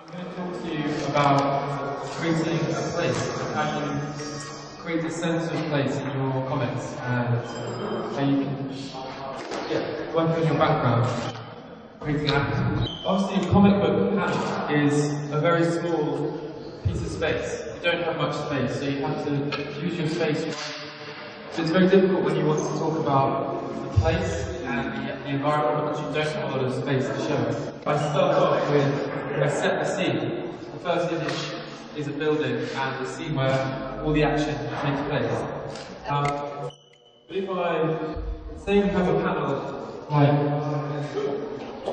I'm going to talk to you about creating a place, how you create a sense of place in your comics, and how you can work on your background, creating an atmosphere. Obviously, a comic book panel is a very small piece of space. You don't have much space, so you have to use your space. So it's very difficult when you want to talk about the place and the environment because you don't have a lot of space to show. I start off with, I set the scene. The first image is a building and the scene where all the action takes place. But if I say we have a panel like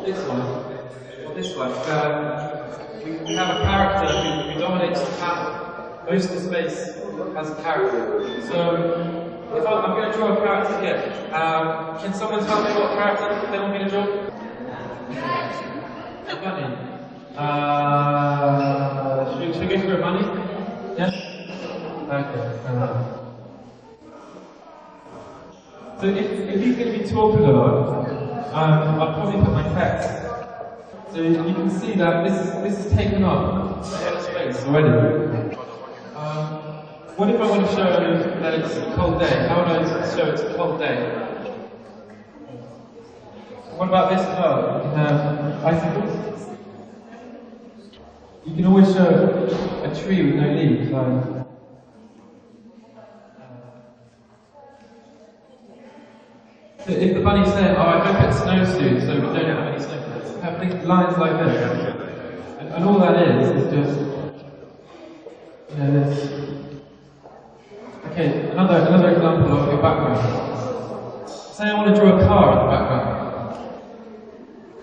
this one, or this one, we have a character who dominates the panel. Most of the space has a character. So if I'm going to draw a character here, can someone tell me what character they want me to draw? A bunny. Should we go for a bunny? Yes? Okay. So if he's going to be talking a lot, I'll probably put my text. So you can see that this is taken up a lot of space already. What if I want to show that it's a cold day? How would I show it's a cold day? What about this as well? You can have icicles. You can always show a tree with no leaves. So if the bunny's saying, oh, I hope it snows soon, so we don't have any snowflakes. Have things lines like this. And all that is just, this. Okay, another example of your background. Say I want to draw a car in the background.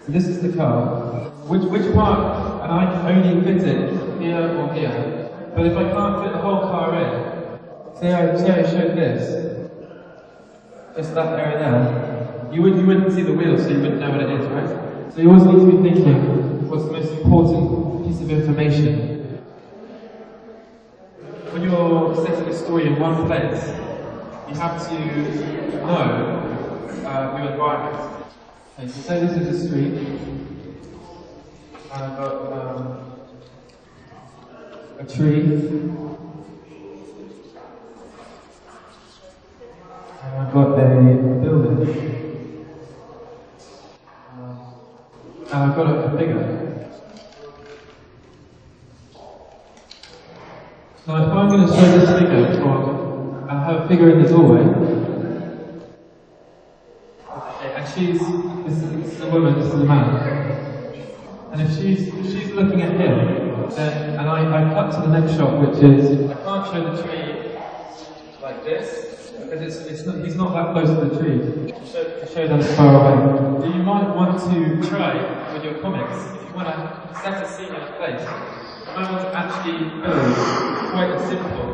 So this is the car. Which part, and I can only fit it here or here, but if I can't fit the whole car in, say I showed this, just that area there, you wouldn't see the wheels, so you wouldn't know what it is, right? So you always need to be thinking, what's the most important piece of information? When you're setting a story in one place, you have to know your environment. Okay, so say this is a street, and I've got a tree, and I've got a building, and I've got a figure. Now if I'm going to show this figure and have a figure in the doorway, and this is a woman, this is a man, and if she's looking at him, then, and I cut to the next shot, which is, I can't show the tree like this, because he's not that close to the tree, to show that it's far away. So you might want to try with your comics, if you want to set a scene in a place, you might want to actually build quite a simple,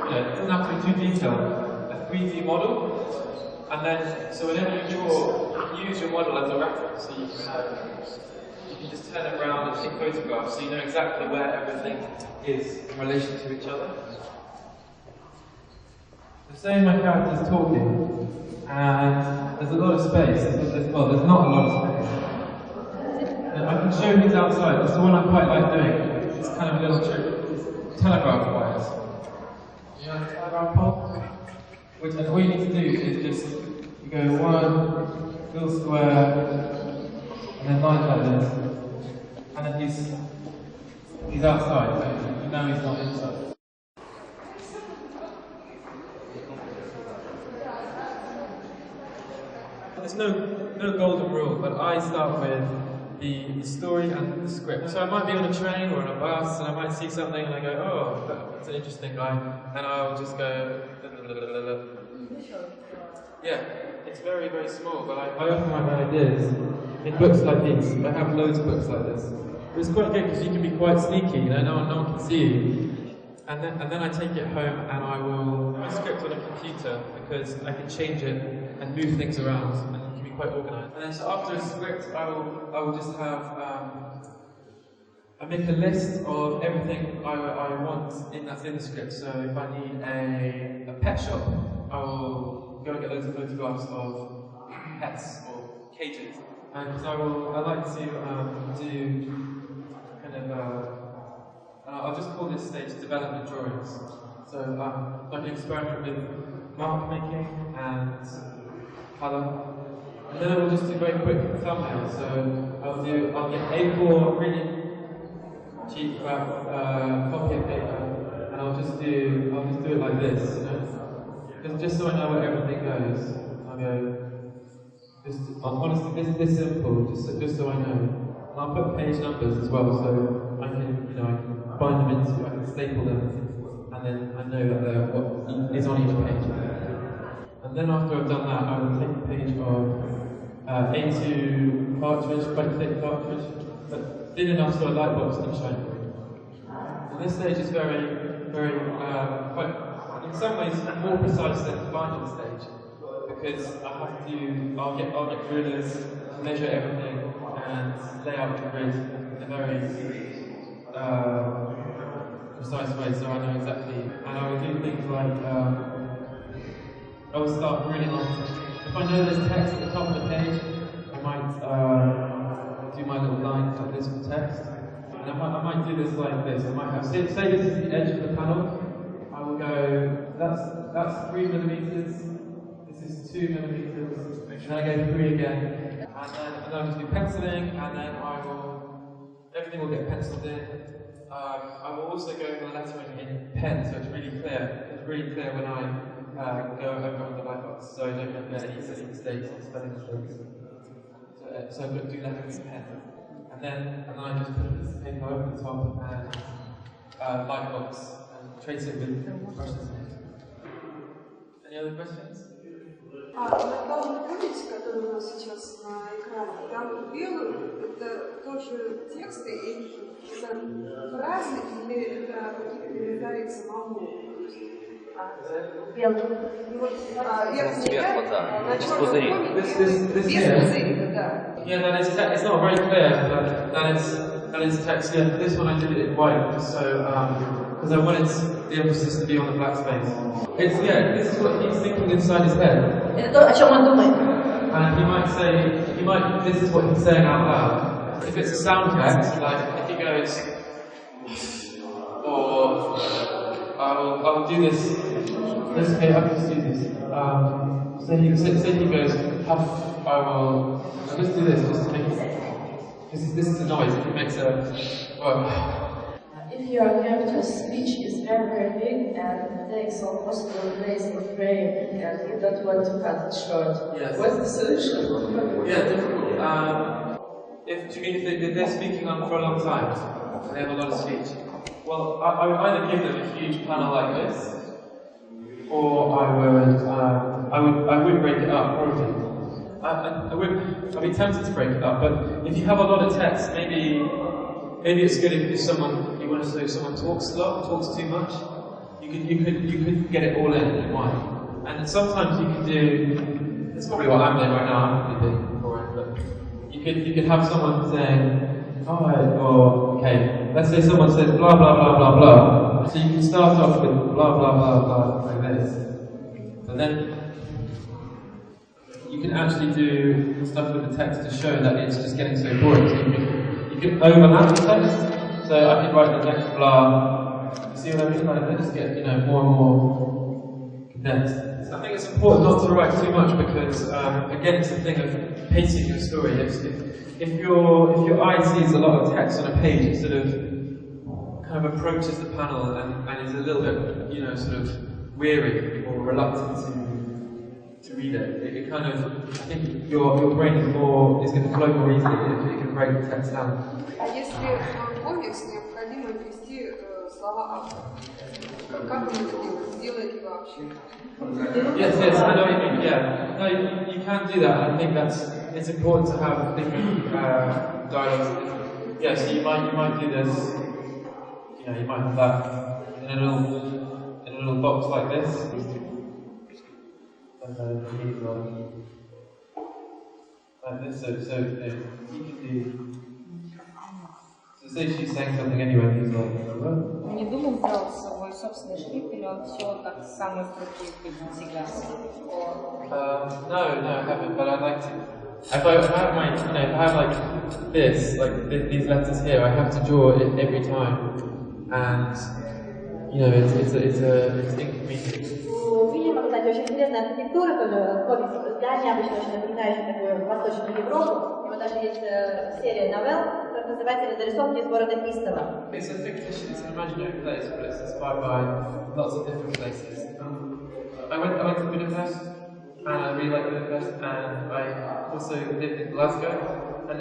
it doesn't have to be too detailed, a 3D model, and then, so whenever you draw, use your model as a reference, so you can just turn it around and take photographs, so you know exactly where everything is in relation to each other. So say my character's talking, and there's a lot of space, there's not a lot of space. And I can show things outside, that's the one I quite like doing. It's kind of a little trick. Telegraph wires. You know the telegraph pole? And all you need to do is just you go one little square and then lines like this. And then he's outside, so you know he's not inside. There's no golden rule, but I start with the story and the script. So I might be on a train or on a bus and I might see something and I go, oh, that's an interesting line, and I'll just go, yeah, it's very, very small, but I often write my ideas in books like these. I have loads of books like this. It's quite good because you can be quite sneaky, no one can see you. And then I take it home and I will write a script on a computer because I can change it and move things around. Quite organised. And then so after a script, I will just have I make a list of everything I want that's in the script. So if I need a pet shop, I will go and get loads of photographs of pets or cages. And I like to I'll just call this stage development drawings. So like an experiment with mark making and colour. And then I will just do very quick thumbnails. So I'll get A4 really cheap copy of paper, and I'll just do it like this, you know, just so I know where everything goes. I'll go honestly this simple, just so I know. And I'll put page numbers as well, so I can bind them into, I can staple them, and then I know that what is on each page. And then after I've done that, I will take a page of A2 cartridge, quite thick cartridge, but thin enough so a light box can shine. And this stage is very, quite, in some ways, more precise than the binding stage, because I'll get rulers, measure everything, and lay out the grid in a very precise way, so I know exactly. And I will do things like I will start really long. If I know there's text at the top of the page, I might do my little lines like this with text. And I might do this like this. I might have, say this is the edge of the panel. I will go, that's 3 millimeters, this is 2 millimeters, and then I go 3 again. And then I'll just do penciling, and then everything will get penciled in. I will also go over the lettering in pen, so it's really clear. It's really clear when I go over on the white box, so I don't get any silly mistakes or spelling mistakes. So I'm going to do lettering in pen. And then I just put a piece of paper over the top and light box and trace it with brushes. Any other questions? На главной комиксе, который у нас сейчас на экране, там белый — это тоже тексты и фразы, или это какие-то комментарии к самому? Белый. Верхний ряд на черном комике без пузырика, да. Yeah, that is text. It's not very clear, but that is text. Yeah, this one I did it in white, just so because I wanted the emphasis to be on the black space. This is what he's thinking inside his head. Это то, о чем он думает. And this is what he's saying out loud. If it's a sound text, like if he goes, or I'll do this. Okay, I can just do this. Say he goes, huff. I'll just do this, just to make it. This is a noise. It makes a. If your character's speech is very, very big and takes almost a blazing frame and you don't want to cut it short, yes. What's the solution? Yeah, difficult. If they're speaking on for a long time, they have a lot of speech. Well, I would either give them a huge panel like this, or I would break it up probably. I'd be tempted to break it up, but if you have a lot of text, maybe it's good if you want to say someone talks a lot, talks too much. You could get it all in one. And sometimes you can do. That's probably what I'm doing right now. I'm probably doing for it, but you could have someone saying, okay. Let's say someone says blah blah blah blah blah. So you can start off with blah blah blah blah like this, and then you can actually do stuff with the text to show that it's just getting so boring. So you can overlap the text. So I could write the next blah. You see what I mean? Like they just get more and more condensed. So I think it's important not to write too much because again, it's the thing of pacing your story. If your eye sees a lot of text on a page, it sort of kind of approaches the panel and is a little bit sort of weary or reluctant to read it. It kind of, I think your brain is going to flow more easily if you can break the text down. А если в комикс необходимо ввести слова автора, как он это делает? Сделает ли вообще? Yes, I know what you mean. Yeah, no, you can do that. I think it's important to have different dialogues. Yeah, so you might do this. You might have that in a little box like this. And like this, so you can do. So say she's saying something anyway, he's like, what? Он не думал сделать свой собственный шрифт, или он все так самые крутые всегда? No, I haven't, but I'd like to. If I have like this, like these letters here, I have to draw it every time. and you know, it's inconvenient. У фильма, кстати, очень интересная архитектура тоже, комикс, здание обычно очень напоминающее такую восточную Европу. У него даже есть серия новелл, которая называется «Зарисовки из города Кистова». It's a fictitious, it's an imaginary place, but it's inspired by lots of different places. I went to Budapest, and I really liked Budapest, and I also lived in Glasgow, and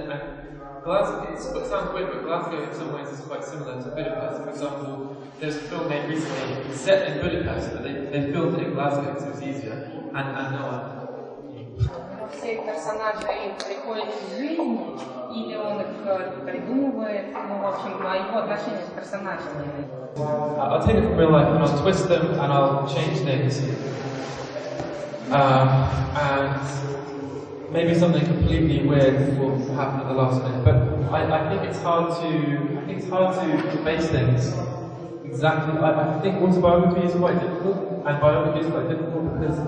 Glasgow, it sounds weird, but Glasgow in some ways is quite similar to Budapest. For example, there's a film made recently set in Budapest, but they filmed it in Glasgow because it was easier, and no one. Все персонажи приходят из жизни, или он их придумывает, ну, в общем, его отношения с персонажами. I'll take it from real life and I'll twist them and I'll change things. And maybe something completely weird will happen at the last minute. But I think it's hard to base things exactly. I think autobiography is quite difficult, and biography is quite difficult because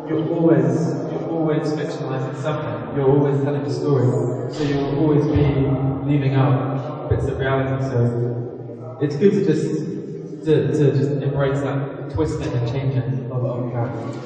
you're always fictionalizing something. You're always telling a story, so you'll always be leaving out bits of reality. So it's good to just embrace that twisting and changing of characters.